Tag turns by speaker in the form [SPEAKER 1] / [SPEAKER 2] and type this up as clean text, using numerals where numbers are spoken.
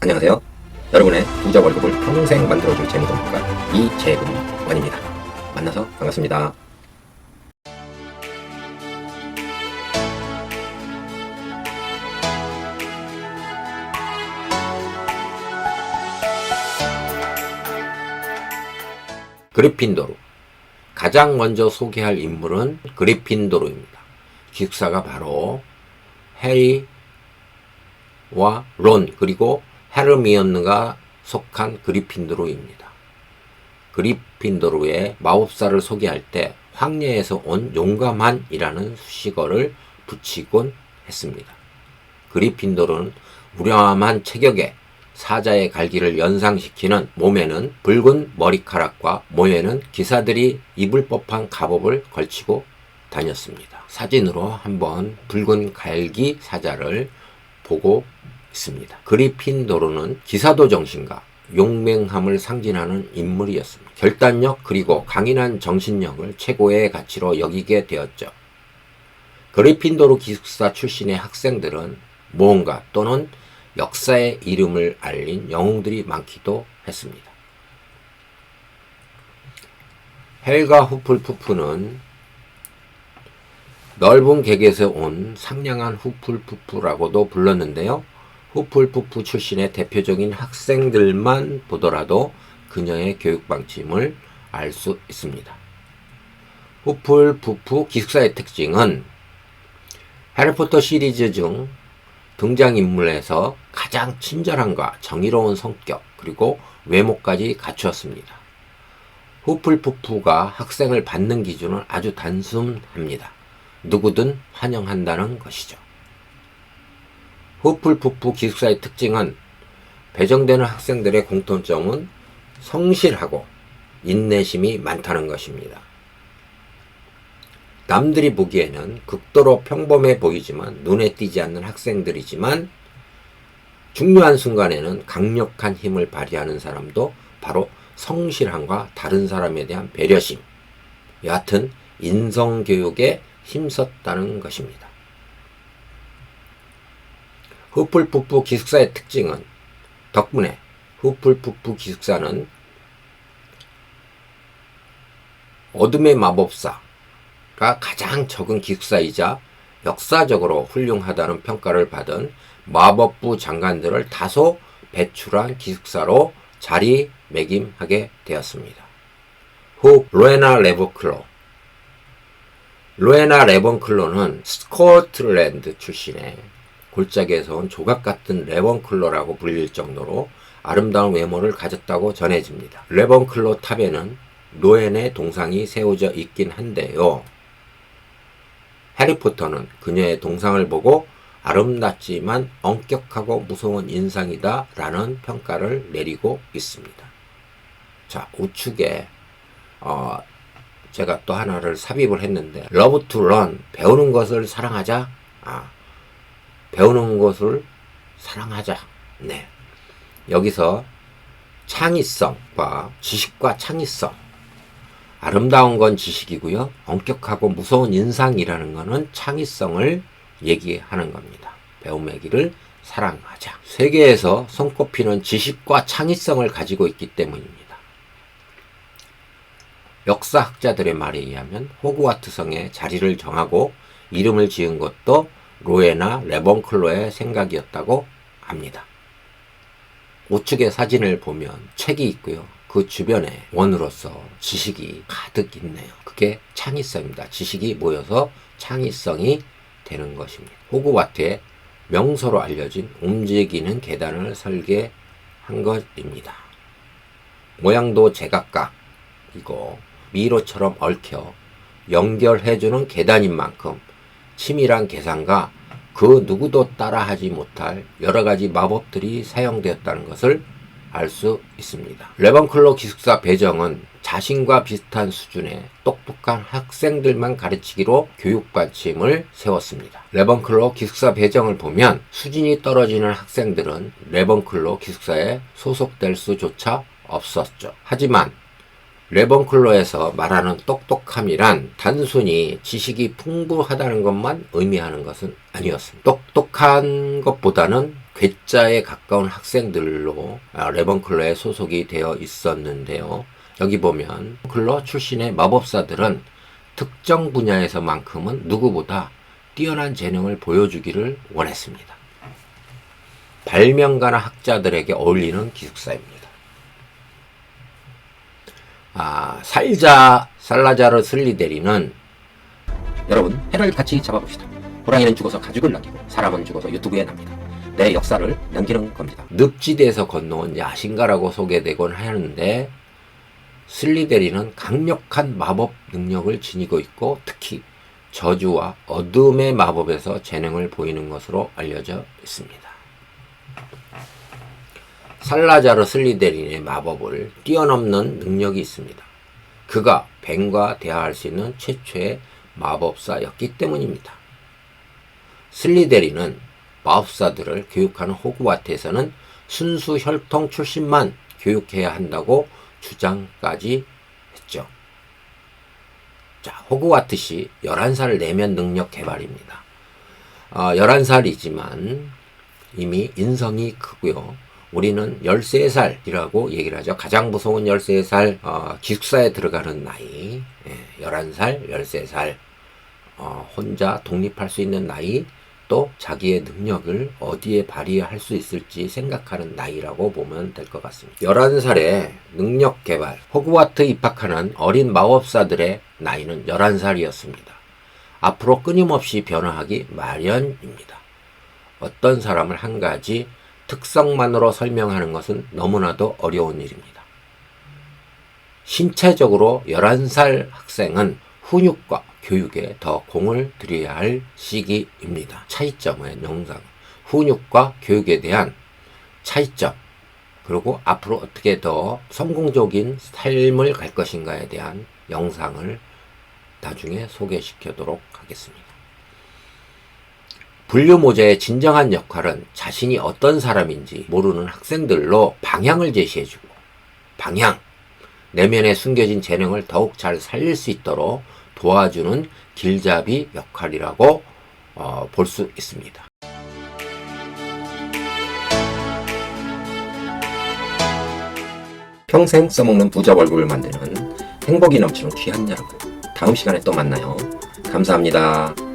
[SPEAKER 1] 안녕하세요. 여러분의 부자 월급을 평생 만들어줄 재무전문가 이재훈원입니다. 만나서 반갑습니다. 그리핀도르. 가장 먼저 소개할 인물은 그리핀도르입니다. 기숙사가 바로 해리와 론 그리고 헤르미온느가 속한 그리핀도르입니다. 그리핀도르의 마법사를 소개할 때 황녀에서 온 용감한이라는 수식어를 붙이곤 했습니다. 그리핀도르는 우량한 체격에 사자의 갈기를 연상시키는, 몸에는 붉은 머리카락과 몸에는 기사들이 입을 법한 갑옷을 걸치고 다녔습니다. 사진으로 한번 붉은 갈기 사자를 보고 있습니다. 그리핀도르는 기사도 정신과 용맹함을 상징하는 인물이었습니다. 결단력 그리고 강인한 정신력을 최고의 가치로 여기게 되었죠. 그리핀도르 기숙사 출신의 학생들은 모험가 또는 역사의 이름을 알린 영웅들이 많기도 했습니다. 헬가 후플푸프는 넓은 객에서 온 상냥한 후플푸프라고도 불렀는데요. 후플푸프 출신의 대표적인 학생들만 보더라도 그녀의 교육 방침을 알 수 있습니다. 후플푸프 기숙사의 특징은 해리포터 시리즈 중 등장인물에서 가장 친절함과 정의로운 성격 그리고 외모까지 갖추었습니다. 후플푸프가 학생을 받는 기준은 아주 단순합니다. 누구든 환영한다는 것이죠. 후플푸프 기숙사의 특징은 배정되는 학생들의 공통점은 성실하고 인내심이 많다는 것입니다. 남들이 보기에는 극도로 평범해 보이지만 눈에 띄지 않는 학생들이지만 중요한 순간에는 강력한 힘을 발휘하는 사람도 바로 성실함과 다른 사람에 대한 배려심, 여하튼 인성교육에 힘썼다는 것입니다. 후플푸프 기숙사의 특징은 덕분에 후플푸프 기숙사는 어둠의 마법사 가장 적은 기숙사이자 역사적으로 훌륭하다는 평가를 받은 마법부 장관들을 다소 배출한 기숙사로 자리매김하게 되었습니다. 후 로에나 레본클로. 로에나 레본클로는 스코틀랜드 출신의 골짜기에서 온 조각같은 레본클로라고 불릴 정도로 아름다운 외모를 가졌다고 전해집니다. 레본클로 탑에는 로엔의 동상이 세워져 있긴 한데요. 해리포터는 그녀의 동상을 보고 아름답지만 엄격하고 무서운 인상이다 라는 평가를 내리고 있습니다. 자, 우측에 제가 또 하나를 삽입을 했는데 Love to learn, 배우는 것을 사랑하자. 배우는 것을 사랑하자. 네. 여기서 창의성과 지식과 창의성, 아름다운 건 지식이고요. 엄격하고 무서운 인상이라는 것은 창의성을 얘기하는 겁니다. 배움의 길을 사랑하자. 세계에서 손꼽히는 지식과 창의성을 가지고 있기 때문입니다. 역사학자들의 말에 의하면 호그와트 성에 자리를 정하고 이름을 지은 것도 로에나 레본클로의 생각이었다고 합니다. 우측의 사진을 보면 책이 있고요. 그 주변에 원으로서 지식이 가득 있네요. 그게 창의성입니다. 지식이 모여서 창의성이 되는 것입니다. 호그와트의 명소로 알려진 움직이는 계단을 설계한 것입니다. 모양도 제각각이고 미로처럼 얽혀 연결해주는 계단인 만큼 치밀한 계산과 그 누구도 따라하지 못할 여러가지 마법들이 사용되었다는 것을 알 수 있습니다. 레본클로 기숙사 배정은 자신과 비슷한 수준의 똑똑한 학생들만 가르치기로 교육 방침을 세웠습니다. 레본클로 기숙사 배정을 보면 수준이 떨어지는 학생들은 레본클로 기숙사에 소속될 수조차 없었죠. 하지만 레본클로에서 말하는 똑똑함이란 단순히 지식이 풍부하다는 것만 의미하는 것은 아니었습니다. 똑똑한 것보다는 괴짜에 가까운 학생들로 레번클러에 소속이 되어 있었는데요. 여기 보면 레번클러 출신의 마법사들은 특정 분야에서만큼은 누구보다 뛰어난 재능을 보여주기를 원했습니다. 발명가나 학자들에게 어울리는 기숙사입니다. 살라자르 슬리데린은, 여러분 해를 같이 잡아봅시다. 호랑이는 죽어서 가죽을 남기고 사람은 죽어서 유튜브에 납니다. 내 역사를 남기는 겁니다. 늪지대에서 건너온 야신가라고 소개되곤 하는데, 슬리데린은 강력한 마법 능력을 지니고 있고 특히 저주와 어둠의 마법에서 재능을 보이는 것으로 알려져 있습니다. 살라자르 슬리데린의 마법을 뛰어넘는 능력이 있습니다. 그가 벤과 대화할 수 있는 최초의 마법사였기 때문입니다. 슬리데린은 마법사들을 교육하는 호그와트에서는 순수 혈통 출신만 교육해야 한다고 주장까지 했죠. 자, 호그와트시 11살 내면 능력 개발입니다. 11살이지만 이미 인성이 크고요. 우리는 13살이라고 얘기를 하죠. 가장 무서운 13살, 기숙사에 들어가는 나이, 11살, 13살, 혼자 독립할 수 있는 나이, 또 자기의 능력을 어디에 발휘할 수 있을지 생각하는 나이라고 보면 될 것 같습니다. 11살에 능력 개발, 호그와트 입학하는 어린 마법사들의 나이는 11살이었습니다. 앞으로 끊임없이 변화하기 마련입니다. 어떤 사람을 한 가지 특성만으로 설명하는 것은 너무나도 어려운 일입니다. 신체적으로 11살 학생은 훈육과 교육에 더 공을 들여야 할 시기입니다. 차이점의 영상, 훈육과 교육에 대한 차이점, 그리고 앞으로 어떻게 더 성공적인 삶을 갈 것인가에 대한 영상을 나중에 소개시켜도록 하겠습니다. 분류모자의 진정한 역할은 자신이 어떤 사람인지 모르는 학생들로 방향을 제시해주고, 내면에 숨겨진 재능을 더욱 잘 살릴 수 있도록 도와주는 길잡이 역할이라고 볼 수 있습니다. 평생 써먹는 부자 월급을 만드는 행복이 넘치는 귀한 여러분, 다음 시간에 또 만나요. 감사합니다.